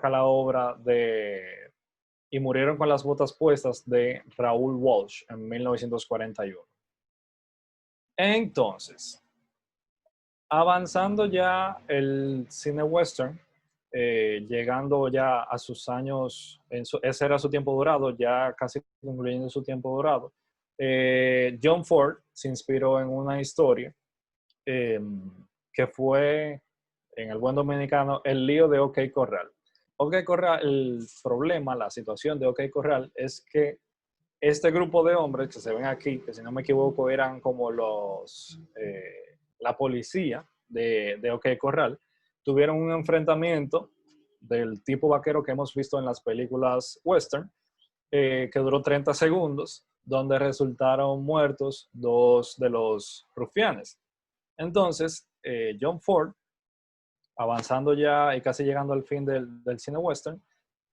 la obra de Y murieron con las botas puestas de Raoul Walsh en 1941. Entonces, avanzando ya el cine western, llegando ya a sus años, ese era su tiempo dorado, ya casi concluyendo su tiempo dorado, John Ford se inspiró en una historia que fue, en el buen dominicano, el lío de OK Corral. OK Corral, el problema, la situación de OK Corral es que este grupo de hombres que se ven aquí, que si no me equivoco eran como la policía de OK Corral, tuvieron un enfrentamiento del tipo vaquero que hemos visto en las películas western, que duró 30 segundos, donde resultaron muertos 2 de los rufianes. Entonces, John Ford, avanzando ya y casi llegando al fin del cine western,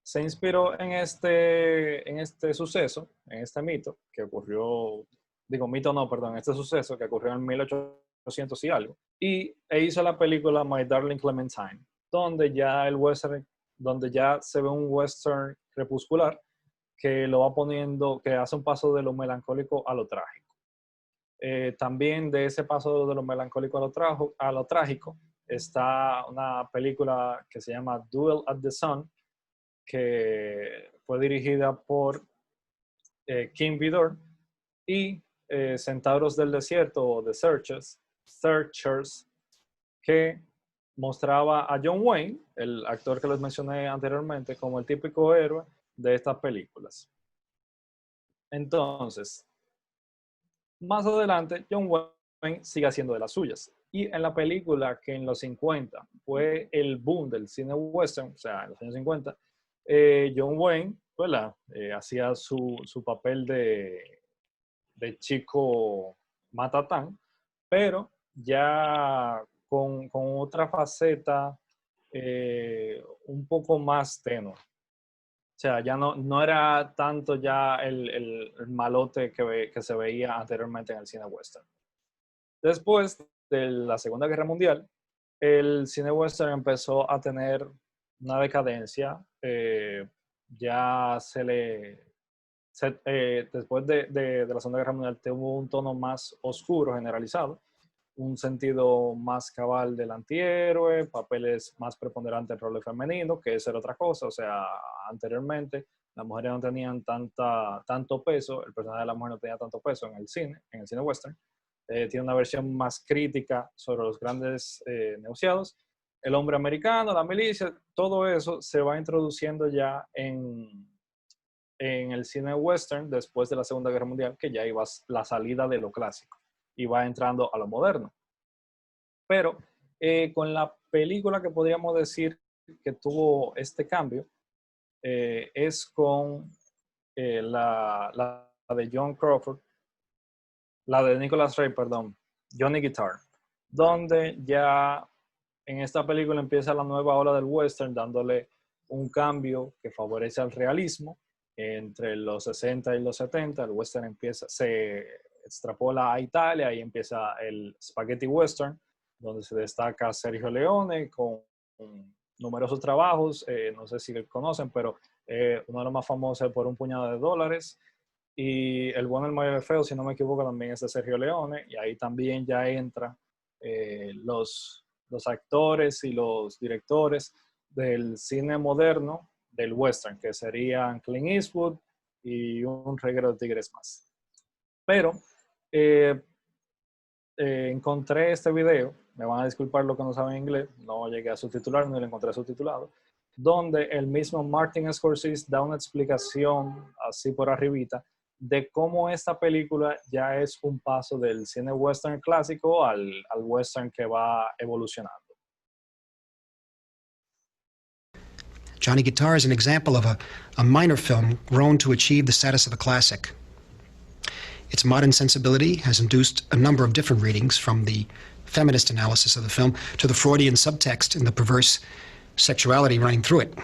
se inspiró en este suceso, en este mito que ocurrió, este suceso que ocurrió en 1800 y algo, e hizo la película My Darling Clementine, donde ya se ve un western crepuscular que lo va poniendo, que hace un paso de lo melancólico a lo trágico. También de ese paso de lo melancólico a lo trágico está una película que se llama Duel at the Sun, que fue dirigida por King Vidor, y Centauros del Desierto, o The Searchers, que mostraba a John Wayne, el actor que les mencioné anteriormente, como el típico héroe de estas películas. Entonces, más adelante, John Wayne sigue haciendo de las suyas. Y en la película que en los 50 fue el boom del cine western, o sea, en los años 50, John Wayne, hacía su papel de chico matatán, pero ya con otra faceta un poco más tenue. O sea, ya no era tanto ya el malote que se veía anteriormente en el cine western. Después de la Segunda Guerra Mundial, el cine western empezó a tener una decadencia. Después de la Segunda Guerra Mundial tuvo un tono más oscuro generalizado, un sentido más cabal del antihéroe, papeles más preponderantes del rol femenino, que esa era otra cosa. O sea, anteriormente las mujeres no tenían tanto peso, el personaje de la mujer no tenía tanto peso en el cine western. Tiene una versión más crítica sobre los grandes negociados. El hombre americano, la milicia, todo eso se va introduciendo ya en el cine western después de la Segunda Guerra Mundial, que ya iba la salida de lo clásico y va entrando a lo moderno. Pero con la película que podríamos decir que tuvo este cambio es con la de John Crawford, la de Nicholas Ray, perdón, Johnny Guitar, donde ya en esta película empieza la nueva ola del western, dándole un cambio que favorece al realismo. Entre los 60 y los 70, el western se extrapola a Italia y empieza el spaghetti western, donde se destaca Sergio Leone con numerosos trabajos. No sé si lo conocen, pero uno de los más famosos es Por un puñado de dólares. Y El bueno, el malo y el feo, si no me equivoco, también es de Sergio Leone. Y ahí también ya entra los actores y los directores del cine moderno, del western, que serían Clint Eastwood y un reguero de tigres más. Pero encontré este video, me van a disculpar los que no saben inglés, no llegué a subtitular ni lo encontré subtitulado, donde el mismo Martin Scorsese da una explicación así por arribita de cómo esta película ya es un paso del cine western clásico al western que va evolucionando. Johnny Guitar is an example of a minor film grown to achieve the status of a classic. Its modern sensibility has induced a number of different readings, from the feminist analysis of the film to the Freudian subtext and the perverse sexuality running through it.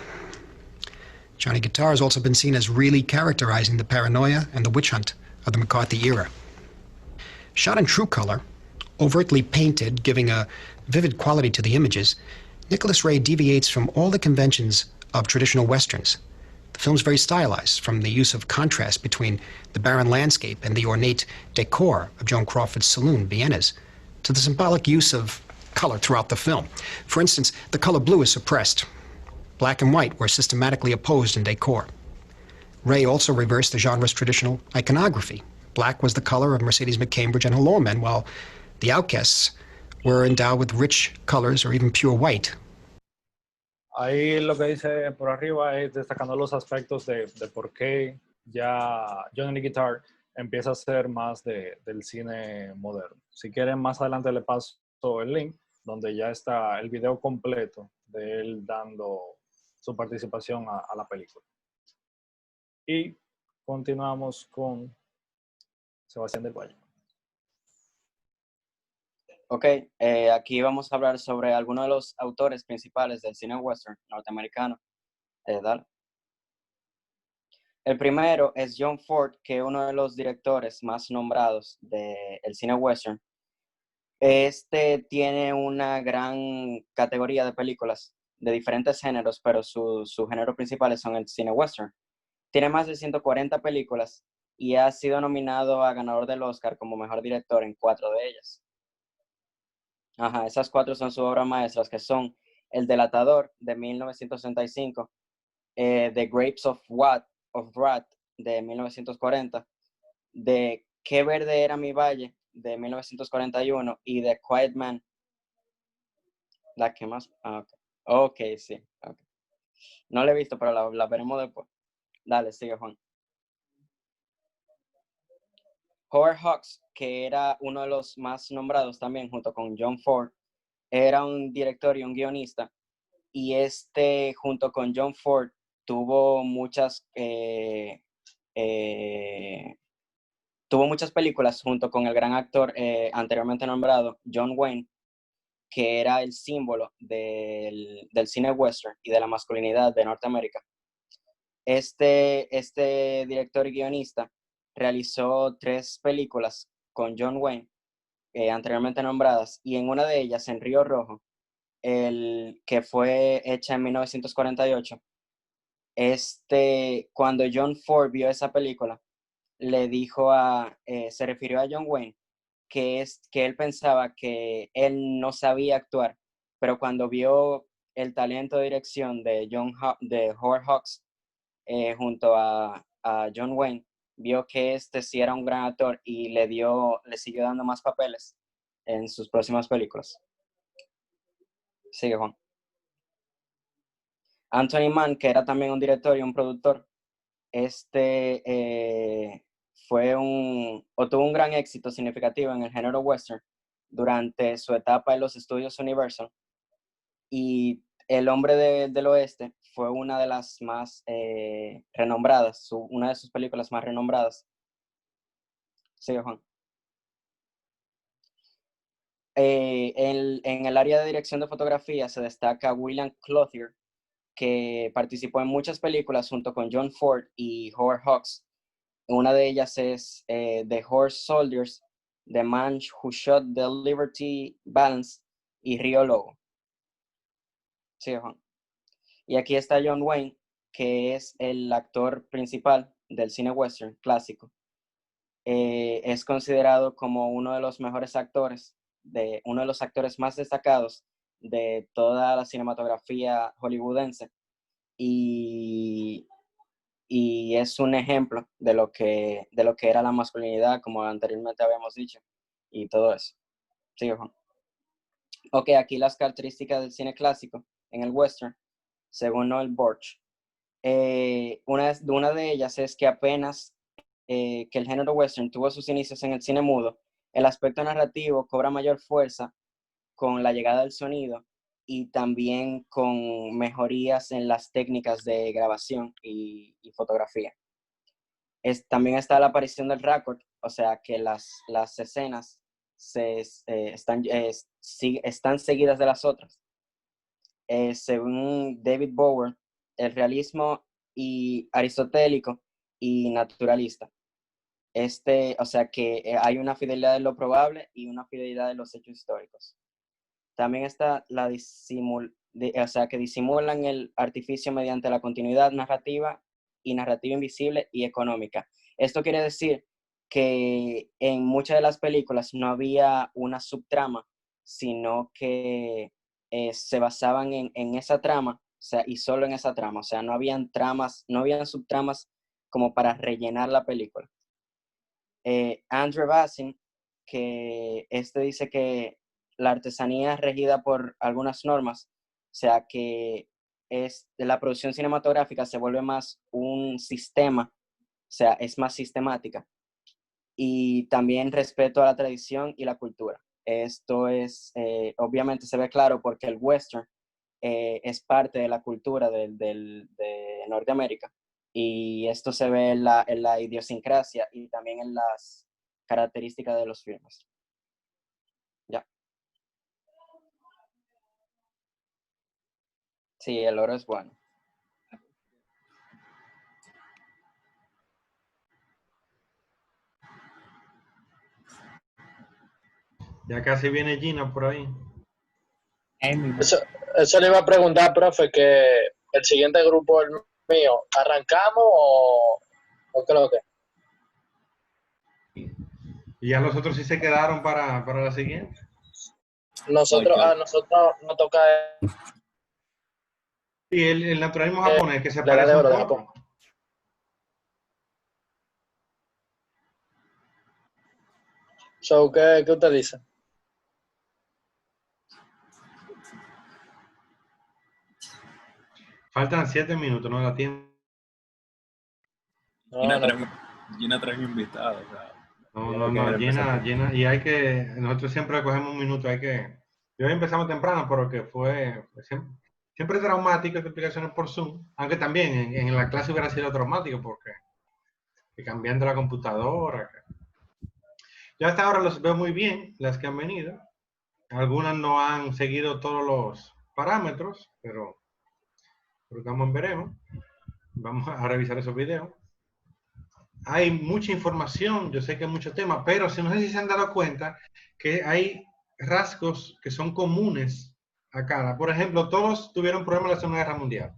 Johnny Guitar has also been seen as really characterizing the paranoia and the witch hunt of the McCarthy era. Shot in true color, overtly painted, giving a vivid quality to the images, Nicholas Ray deviates from all the conventions of traditional westerns. The film's very stylized, from the use of contrast between the barren landscape and the ornate decor of Joan Crawford's saloon, Vienna's, to the symbolic use of color throughout the film. For instance, the color blue is suppressed. Black and white were systematically opposed in decor. Ray also reversed the genre's traditional iconography. Black was the color of Mercedes McCambridge and her lawmen, while the Outcasts were endowed with rich colors or even pure white. Ahí lo que dice por arriba es destacando los aspectos de por qué ya Johnny Guitar empieza a ser más del cine moderno. Si quieren, más adelante le paso el link donde ya está el video completo de él dando su participación a la película. Y continuamos con Sebastián del Valle. Ok, aquí vamos a hablar sobre algunos de los autores principales del cine western norteamericano. Dale. El primero es John Ford, que es uno de los directores más nombrados del cine western. Este tiene una gran categoría de películas de diferentes géneros, pero sus géneros principales son el cine western. Tiene más de 140 películas y ha sido nominado a ganador del Oscar como mejor director en 4 de ellas. Ajá, esas 4 son sus obras maestras, que son El Delatador, de 1965, The Grapes of Wrath, de 1940, de Qué verde era mi valle, de 1941, y The Quiet Man. ¿La que más? Ah, ok, sí. Okay. No la he visto, pero la veremos después. Dale, sigue, Juan. Howard Hawks, que era uno de los más nombrados también, junto con John Ford, era un director y un guionista, y junto con John Ford, tuvo muchas películas junto con el gran actor anteriormente nombrado, John Wayne, que era el símbolo del cine western y de la masculinidad de Norteamérica. Este director y guionista realizó 3 películas con John Wayne, anteriormente nombradas, y en una de ellas, en Río Rojo, que fue hecha en 1948, cuando John Ford vio esa película, le dijo se refirió a John Wayne, que él pensaba que él no sabía actuar, pero cuando vio el talento de dirección de Howard Hawks junto a John Wayne, vio que sí era un gran actor y le siguió dando más papeles en sus próximas películas. Sigue, Juan. Anthony Mann, que era también un director y un productor, tuvo un gran éxito significativo en el género western durante su etapa en los estudios Universal, y El Hombre del Oeste fue una de las más renombradas, una de sus películas más renombradas. Sigue, Juan. En el área de dirección de fotografía se destaca William Clothier, que participó en muchas películas junto con John Ford y Howard Hawks. Una de ellas es The Horse Soldiers, The Man Who Shot the Liberty Balance y Río Lobo. Sí, Juan. Y aquí está John Wayne, que es el actor principal del cine western clásico. Es considerado como uno de los mejores actores uno de los actores más destacados de toda la cinematografía hollywoodense y es un ejemplo de lo que era la masculinidad, como anteriormente habíamos dicho, y todo eso. Sigue, Juan. Ok, aquí las características del cine clásico en el western, según Noel Borch. Una de ellas es que apenas que el género western tuvo sus inicios en el cine mudo, el aspecto narrativo cobra mayor fuerza con la llegada del sonido y también con mejorías en las técnicas de grabación y fotografía. También está la aparición del record, o sea que las escenas están seguidas de las otras. Según David Bower, el realismo aristotélico y naturalista. O sea que hay una fidelidad de lo probable y una fidelidad de los hechos históricos. También está o sea que disimulan el artificio mediante la continuidad narrativa y narrativa invisible y económica. Esto quiere decir que en muchas de las películas no había una subtrama, sino que se basaban en esa trama, o sea, y solo en esa trama. O sea, no habían subtramas como para rellenar la película. Andrew Bazin, que dice que la artesanía es regida por algunas normas, o sea que la producción cinematográfica se vuelve más un sistema, o sea, es más sistemática. Y también respeto a la tradición y la cultura. Esto obviamente se ve claro porque el western es parte de la cultura de Norteamérica. Y esto se ve en la idiosincrasia y también en las características de los filmes. Ya. Sí, el oro es bueno. Ya casi viene Gina por ahí. Eso le iba a preguntar, profe, que el siguiente grupo, el mío, ¿arrancamos o qué es lo que? Y ya los otros sí se quedaron para la siguiente. Nosotros nos toca y el naturalismo japonés, que se la parece de un oro de poco. Japón. So, ¿qué usted dice? Faltan 7 minutos, no da tiempo. Gina trae un invitado. O sea, No, Gina, y nosotros siempre cogemos un minuto, y hoy empezamos temprano, pero que fue siempre traumático esta explicaciones por Zoom, aunque también en la clase hubiera sido traumático, porque cambiando la computadora. Yo hasta ahora los veo muy bien, las que han venido. Algunas no han seguido todos los parámetros, pero veremos. Vamos a revisar esos videos. Hay mucha información, yo sé que hay muchos temas, pero no sé si se han dado cuenta que hay rasgos que son comunes a cada. Por ejemplo, todos tuvieron problemas en la Segunda Guerra Mundial.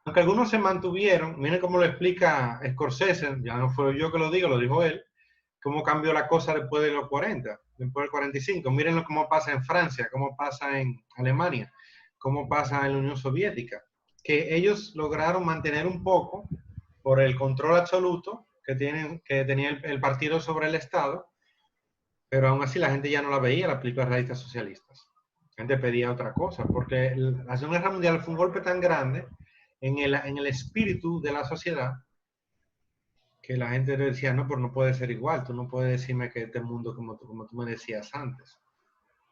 Aunque algunos se mantuvieron, miren cómo lo explica Scorsese, ya no fue yo que lo digo, lo dijo él, cómo cambió la cosa después de los 40, después del 45. Miren cómo pasa en Francia, cómo pasa en Alemania, cómo pasa en la Unión Soviética, que ellos lograron mantener un poco por el control absoluto que tenía el partido sobre el Estado, pero aún así la gente ya no la veía, las películas realistas socialistas. La gente pedía otra cosa, porque la Segunda Guerra Mundial fue un golpe tan grande en el espíritu de la sociedad que la gente decía, no, pero no puede ser igual, tú no puedes decirme que este mundo como tú me decías antes.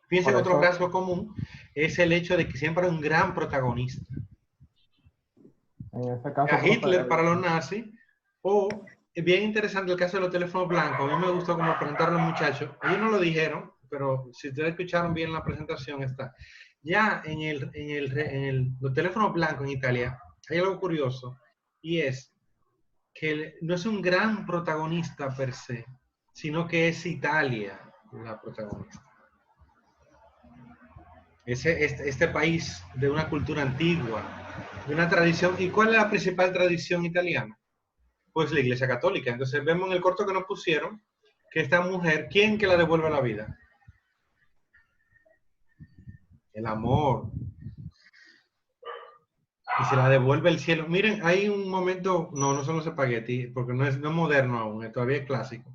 Fíjense que otro rasgo común es el hecho de que siempre hay un gran protagonista. En este caso, a Hitler para los nazis, o bien interesante el caso de los teléfonos blancos. A mí me gustó como presentaron los muchachos. Ellos no lo dijeron, pero si ustedes escucharon bien la presentación está. Ya en los teléfonos blancos en Italia hay algo curioso, y es que no es un gran protagonista per se, sino que es Italia la protagonista. Este país de una cultura antigua, de una tradición. ¿Y cuál es la principal tradición italiana? Pues la Iglesia Católica. Entonces vemos en el corto que nos pusieron que esta mujer, ¿quién que la devuelve a la vida? el amor. Y se la devuelve el cielo. Miren, hay un momento, no son los espaguetis, porque no es moderno aún, todavía es clásico.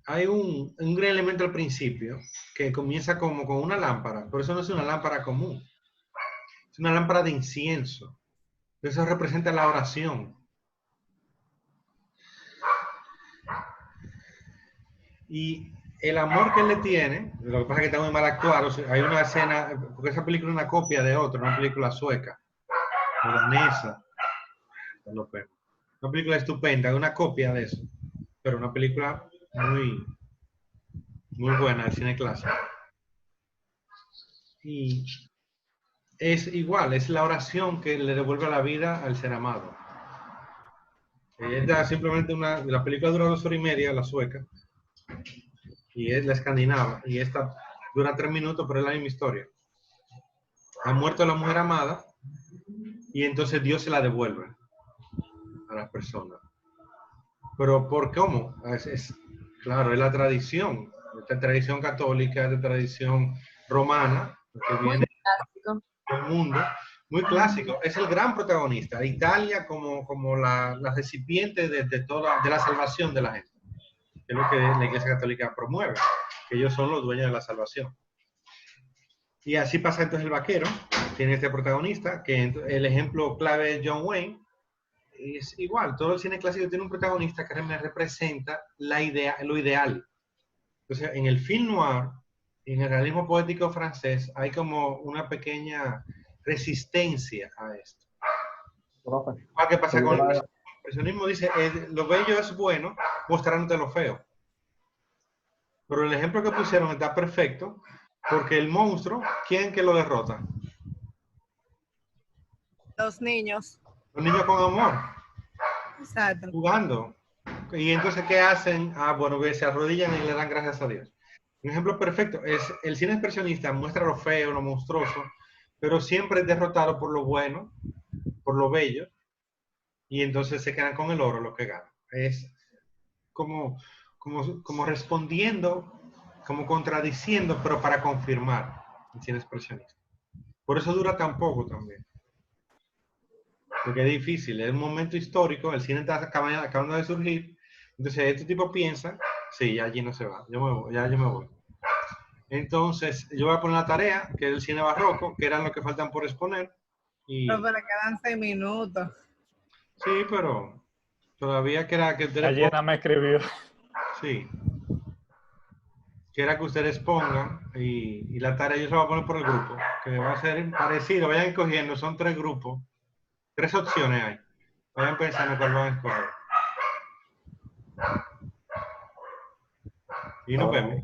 Hay un gran elemento al principio que comienza como con una lámpara, pero eso no es una lámpara común. Es una lámpara de incienso. Eso representa la oración. Y el amor que él le tiene, lo que pasa es que está muy mal actuado. O sea, hay una escena, porque esa película es una copia de otra, una película sueca, danesa. Una película estupenda, una copia de eso, pero una película muy buena del cine clásico. Y es igual, es la oración que le devuelve la vida al ser amado. Esta simplemente la película dura 2 horas y media, la sueca, y es la escandinava, y esta dura 3 minutos, pero es la misma historia. Ha muerto la mujer amada, y entonces Dios se la devuelve a las personas. Pero ¿por cómo? Claro, es la tradición. Esta tradición católica, esta tradición romana, que viene del mundo, muy clásico. Es el gran protagonista. Italia como la recipiente de la salvación de la gente. Que es lo que la Iglesia Católica promueve, que ellos son los dueños de la salvación. Y así pasa entonces el vaquero, tiene este protagonista, que el ejemplo clave es John Wayne. Es igual, todo el cine clásico tiene un protagonista que representa lo ideal. Entonces, en el film noir, en el realismo poético francés, hay como una pequeña resistencia a esto. ¿Qué pasa con el expresionismo? Dice, lo bello es bueno, mostrándote lo feo. Pero el ejemplo que pusieron está perfecto, porque el monstruo, ¿quién que lo derrota? Los niños. Los niños con amor. Exacto. Jugando. Y entonces, ¿qué hacen? Bueno, que se arrodillan y le dan gracias a Dios. Un ejemplo perfecto es el cine expresionista, muestra lo feo, lo monstruoso, pero siempre es derrotado por lo bueno, por lo bello, y entonces se quedan con el oro, lo que ganan. Es como respondiendo, como contradiciendo, pero para confirmar el cine expresionista. Por eso dura tan poco también. Porque es difícil, es un momento histórico, el cine está acabando de surgir, entonces este tipo piensa, sí, ya allí no se va, yo me voy. Entonces, yo voy a poner la tarea, que es el cine barroco, que eran lo que faltan por exponer. Pero quedan 6 minutos. Sí, pero todavía que era que ustedes Gallina me escribió. Sí. Que era que ustedes pongan, y la tarea yo se la voy a poner por el grupo, que va a ser parecido, vayan cogiendo, son 3 grupos. 3 opciones hay. Vayan pensando cuál van a escoger. Y nos vemos.